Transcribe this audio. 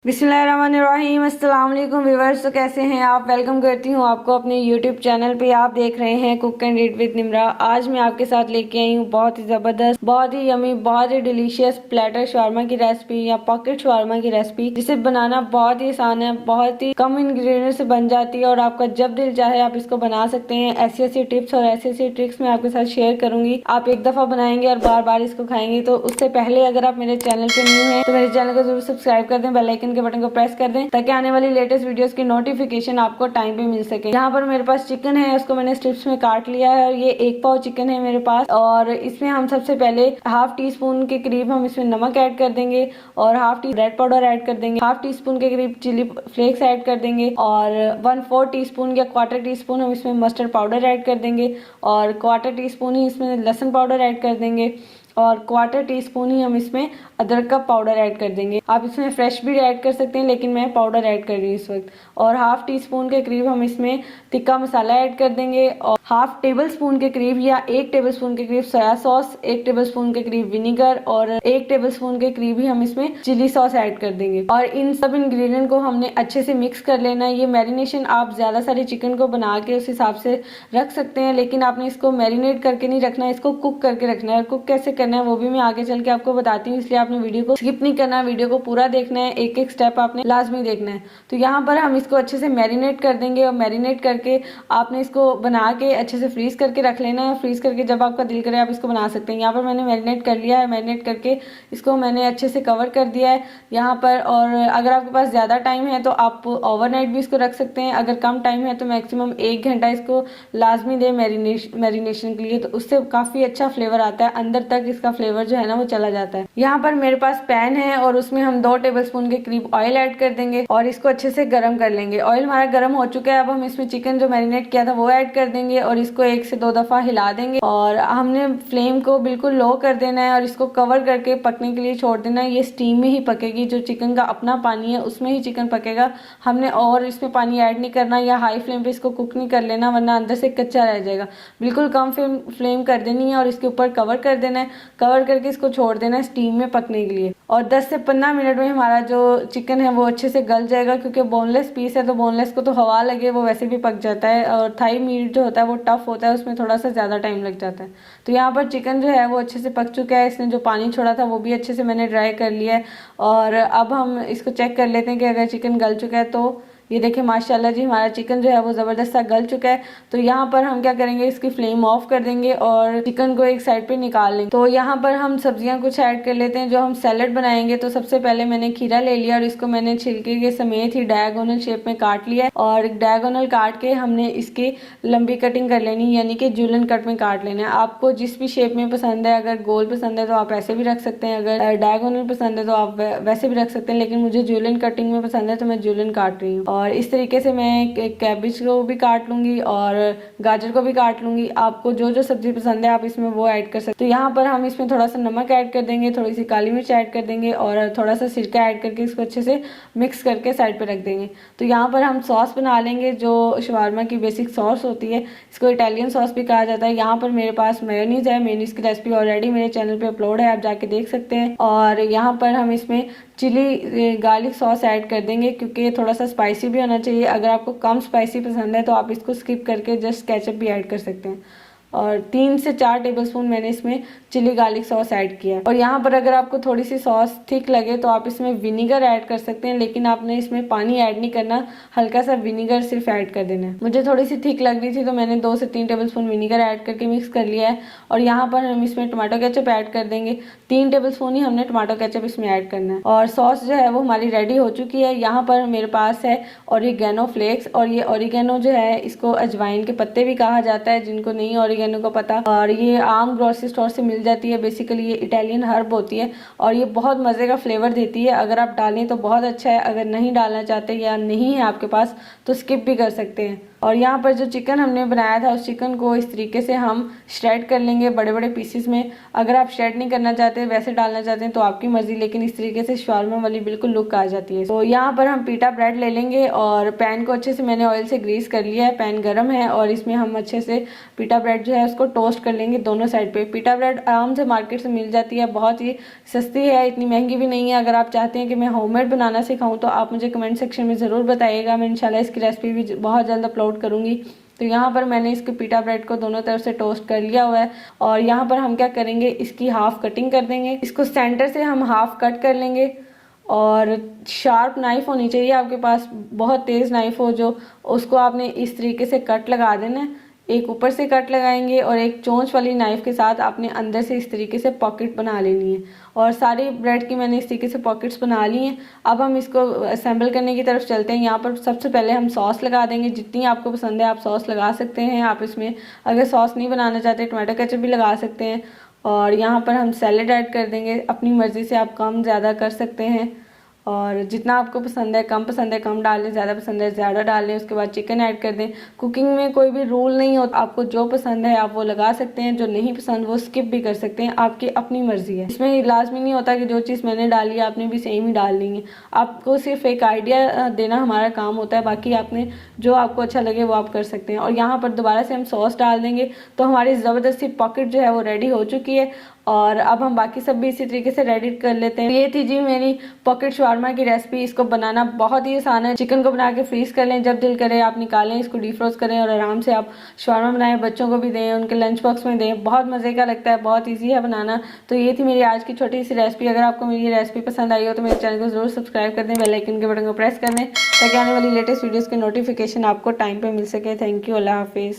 बिस्मिल्लाहिर्रहमानिर्रहीम। अस्सलाम वालेकुम व्यूअर्स। तो कैसे हैं आप? वेलकम करती हूं आपको अपने यूट्यूब चैनल पे। आप देख रहे हैं cook and eat with Nimra. आज मैं आपके साथ लेके आई हूं बहुत ही ज़बरदस्त, बहुत ही यमी, बहुत ही डिलीशियस प्लेटर शवारमा की रेसिपी या पॉकेट शवारमा की रेसिपी, जिसे बनाना बहुत ही आसान है, बहुत ही कम इंग्रेडिएंट से बन जाती है और आपका जब दिल चाहे आप इसको बना सकते हैं। ऐसी ऐसी टिप्स और ऐसी ऐसी ट्रिक्स मैं आपके साथ शेयर करूंगी। आप एक दफ़ा बनाएंगे और बार बार इसको खाएंगे। तो उससे पहले अगर आप मेरे चैनल पे न्यू हैं तो मेरे चैनल को जरूर सब्सक्राइब कर दें, बेल आइकन के बटन को प्रेस कर दें ताकि आने वाली लेटेस्ट वीडियोस की नोटिफिकेशन आपको टाइम पे मिल सके। यहाँ पर मेरे पास चिकन है, उसको मैंने स्ट्रिप्स में काट लिया है और ये 1 पाव चिकन है मेरे पास। और इसमें हम सबसे पहले हाफ टी स्पून के करीब हम इसमें नमक ऐड कर देंगे और half T red powder add कर देंगे, हाफ टी स्पून के करीब चिली फ्लेक्स ऐड कर देंगे और 1/4 टी स्पून या क्वार्टर टी स्पून हम इसमें मस्टर्ड पाउडर ऐड कर देंगे और क्वार्टर टी स्पून ही इसमें लहसुन पाउडर ऐड कर देंगे और क्वार्टर टी स्पून ही हम इसमें अदरक का पाउडर ऐड कर देंगे। आप इसमें फ्रेश भी ऐड कर सकते हैं लेकिन मैं पाउडर ऐड कर रही हूँ इस वक्त। और हाफ टी स्पून के करीब हम इसमें तिक्का मसाला ऐड कर देंगे और हाफ टेबल स्पून के करीब या 1 टेबल स्पून के करीब सोया सॉस, 1 टेबल स्पून के करीब विनीगर और 1 टेबल स्पून के करीब ही हम इसमें चिली सॉस ऐड कर देंगे। और इन सब इंग्रेडिएंट को हमने अच्छे से मिक्स कर लेना है। ये मैरिनेशन आप ज्यादा सारे चिकन को बना के उस हिसाब से रख सकते हैं, लेकिन आपने इसको मैरिनेट करके नहीं रखना है, इसको कुक करके रखना है। और कुक कैसे करना है वो भी मैं आगे चल के आपको बताती हूँ, इसलिए आपने वीडियो को स्किप नहीं करना है, वीडियो को पूरा देखना है, एक एक स्टेप आपने लाजमी देखना है। तो यहाँ पर हम इसको अच्छे से मैरिनेट कर देंगे और मैरिनेट करके आपने इसको बना के अच्छे से फ्रीज करके रख लेना है। फ्रीज करके जब आपका दिल करे आप इसको बना सकते हैं। यहाँ पर मैंने मैरिनेट कर लिया है, मैरिनेट करके इसको मैंने अच्छे से कवर कर दिया है यहाँ पर। और अगर आपके पास ज़्यादा टाइम है तो आप ओवरनाइट भी इसको रख सकते हैं। अगर कम टाइम है तो मैक्सिमम 1 घंटा इसको लाजमी दे मैरिनेशन के लिए, तो उससे काफ़ी अच्छा फ्लेवर आता है, अंदर तक इसका फ्लेवर जो है ना वो चला जाता है। यहाँ पर मेरे पास पैन है और उसमें हम 2 टेबलस्पून के करीब ऑयल ऐड कर देंगे और इसको अच्छे से गर्म कर लेंगे। ऑयल हमारा गर्म हो चुका है। अब हम इसमें चिकन जो मैरिनेट किया था वो ऐड कर देंगे और इसको 1 से 2 दफा हिला देंगे और हमने फ्लेम को बिल्कुल लो कर देना है और इसको कवर करके पकने के लिए छोड़ देना है। ये स्टीम में ही पकेगी, जो चिकन का अपना पानी है उसमें ही चिकन पकेगा। हमने और इसमें पानी ऐड नहीं करना या हाई फ्लेम पे इसको कुक नहीं कर लेना, वरना अंदर से कच्चा रह जाएगा। बिल्कुल कम फ्लेम कर देनी है और इसके ऊपर कवर कर देना है। कवर करके इसको छोड़ देना है स्टीम में पकने के लिए और 10 से 15 मिनट में हमारा जो चिकन है वो अच्छे से गल जाएगा। क्योंकि बोनलेस पीस है तो बोनलेस को तो हवा लगे वो वैसे भी पक जाता है और थाई मीट जो होता है वो टफ होता है, उसमें थोड़ा सा ज़्यादा टाइम लग जाता है। तो यहाँ पर चिकन जो है वो अच्छे से पक चुका है। इसने जो पानी छोड़ा था वो भी अच्छे से मैंने ड्राई कर लिया है और अब हम इसको चेक कर लेते हैं कि अगर चिकन गल चुका है तो ये देखिए माशाल्लाह जी हमारा चिकन जो है वो ज़बरदस्त सा गल चुका है। तो यहाँ पर हम क्या करेंगे, इसकी फ्लेम ऑफ कर देंगे और चिकन को एक साइड पे निकाल लेंगे। तो यहाँ पर हम सब्जियां कुछ ऐड कर लेते हैं जो हम सैलेड बनाएंगे। तो सबसे पहले मैंने खीरा ले लिया और इसको मैंने छिलके के समेत ही डायगोनल शेप में काट लिया है और डायगोनल काट के हमने इसकी लंबी कटिंग कर लेनी, यानी कि जूलन कट में काट लेना है। आपको जिस भी शेप में पसंद है, अगर गोल पसंद है तो आप ऐसे भी रख सकते हैं, अगर डायगोनल पसंद है तो आप वैसे भी रख सकते हैं, लेकिन मुझे जूलन कटिंग में पसंद है तो मैं जूलन काट रही हूँ। और इस तरीके से मैं कैबिज को भी काट लूंगी और गाजर को भी काट लूंगी। आपको जो जो सब्जी पसंद है आप इसमें वो ऐड कर सकते हैं। तो यहाँ पर हम इसमें थोड़ा सा नमक ऐड कर देंगे, थोड़ी सी काली मिर्च ऐड कर देंगे और थोड़ा सा सिरका ऐड करके इसको अच्छे से मिक्स करके साइड पे रख देंगे। तो यहाँ पर हम सॉस बना लेंगे जो शवारमा की बेसिक सॉस होती है, इसको इटालियन सॉस भी कहा जाता है। यहाँ पर मेरे पास मेयोनीज है, मेयोनीज की रेसिपी ऑलरेडी मेरे चैनल पे अपलोड है, आप जाके देख सकते हैं। और यहाँ पर हम इसमें चिली गार्लिक सॉस ऐड कर देंगे क्योंकि ये थोड़ा सा स्पाइसी भी होना चाहिए। अगर आपको कम स्पाइसी पसंद है तो आप इसको स्किप करके जस्ट केचप भी ऐड कर सकते हैं। और 3 से 4 टेबलस्पून मैंने इसमें चिली गार्लिक सॉस ऐड किया है। और यहाँ पर अगर आपको थोड़ी सी सॉस थिक लगे तो आप इसमें विनीगर ऐड कर सकते हैं, लेकिन आपने इसमें पानी ऐड नहीं करना, हल्का सा विनीगर सिर्फ ऐड कर देना है। मुझे थोड़ी सी थिक लग रही थी तो मैंने 2 से 3 टेबलस्पून विनीगर ऐड करके मिक्स कर लिया है। और यहाँ पर हम इसमें टमाटो केचप ऐड कर देंगे, 3 टेबलस्पून ही हमने टमाटो केचप इसमें ऐड करना है। और सॉस जो है वो हमारी रेडी हो चुकी है। यहाँ पर मेरे पास है ओरिगेनो फ्लेक्स और ये ओरिगेनो जो है इसको अजवाइन के पत्ते भी कहा जाता है, जिनको नहीं ओरिगेनो को पता। और ये आम ग्रोसरी स्टोर से मिल जाती है। बेसिकली ये इटालियन हर्ब होती है और ये बहुत मज़े का फ्लेवर देती है। अगर आप डालें तो बहुत अच्छा है, अगर नहीं डालना चाहते या नहीं है आपके पास तो स्किप भी कर सकते हैं। और यहाँ पर जो चिकन हमने बनाया था उस चिकन को इस तरीके से हम श्रेड कर लेंगे बड़े बड़े पीसेस में। अगर आप श्रेड नहीं करना चाहते, वैसे डालना चाहते हैं तो आपकी मर्जी, लेकिन इस तरीके से शॉर्मा वाली बिल्कुल लुक आ जाती है। तो यहाँ पर हम पीटा ब्रेड ले लेंगे और पैन को अच्छे से मैंने ऑयल से ग्रीस कर लिया है, पैन गर्म है और इसमें हम अच्छे से पीटा ब्रेड जो है उसको टोस्ट कर लेंगे दोनों साइड पे। पीटा ब्रेड आराम से मार्केट से मिल जाती है, बहुत ही सस्ती है, इतनी महंगी भी नहीं है। अगर आप चाहते हैं कि मैं होममेड बनाना सिखाऊं तो आप मुझे कमेंट सेक्शन में ज़रूर बताइएगा, मैं इंशाल्लाह इसकी रेसिपी भी बहुत जल्द अपलोड करूँगी। तो यहाँ पर मैंने इसके पीटा ब्रेड को दोनों तरफ से टोस्ट कर लिया हुआ है और यहाँ पर हम क्या करेंगे, इसकी हाफ कटिंग कर देंगे। इसको सेंटर से हम हाफ कट कर लेंगे और शार्प नाइफ होनी चाहिए आपके पास, बहुत तेज़ नाइफ हो जो, उसको आपने इस तरीके से कट लगा देना है। एक ऊपर से कट लगाएंगे और एक चोंच वाली नाइफ के साथ आपने अंदर से इस तरीके से पॉकेट बना लेनी है। और सारी ब्रेड की मैंने इस तरीके से पॉकेट्स बना ली हैं। अब हम इसको असेंबल करने की तरफ चलते हैं। यहाँ पर सबसे पहले हम सॉस लगा देंगे, जितनी आपको पसंद है आप सॉस लगा सकते हैं। आप इसमें अगर सॉस नहीं बनाना चाहते टमाटो केचप भी लगा सकते हैं। और यहाँ पर हम सैलेड ऐड कर देंगे, अपनी मर्ज़ी से आप कम ज़्यादा कर सकते हैं और जितना आपको पसंद है, कम पसंद है कम डाल लें, ज़्यादा पसंद है ज़्यादा डाल लें। उसके बाद चिकन ऐड कर दें। कुकिंग में कोई भी रूल नहीं होता, आपको जो पसंद है आप वो लगा सकते हैं, जो नहीं पसंद वो स्किप भी कर सकते हैं, आपकी अपनी मर्जी है। इसमें लाजमी नहीं होता कि जो चीज़ मैंने डाली है आपने भी सेम ही डालनी है। आपको सिर्फ एक आइडिया देना हमारा काम होता है, बाकी आपने जो आपको अच्छा लगे वो आप कर सकते हैं। और यहाँ पर दोबारा से हम सॉस डाल देंगे। तो हमारी ज़बरदस्ती पॉकेट जो है वो रेडी हो चुकी है और अब हम बाकी सब भी इसी तरीके से रेडी कर लेते हैं। ये थी जी मेरी पॉकेट शवारमा की रेसिपी। इसको बनाना बहुत ही आसान है। चिकन को बना के फ्रीज कर लें, जब दिल करे आप निकालें, इसको डीफ्रोस्ट करें और आराम से आप शवारमा बनाएं, बच्चों को भी दें, उनके लंच बॉक्स में दें। बहुत मज़े का लगता है, बहुत ईजी है बनाना। तो ये थी मेरी आज की छोटी सी रेसिपी। अगर आपको मेरी रेसिपी पसंद आई हो तो मेरे चैनल को जरूर सब्सक्राइब कर दें, बेल आइकन के बटन को प्रेस कर दें ताकि आने वाली लेटेस्ट वीडियोज़ के नोटिफिकेशन आपको टाइम पर मिल सके। थैंक यू, अल्लाह हाफिज़।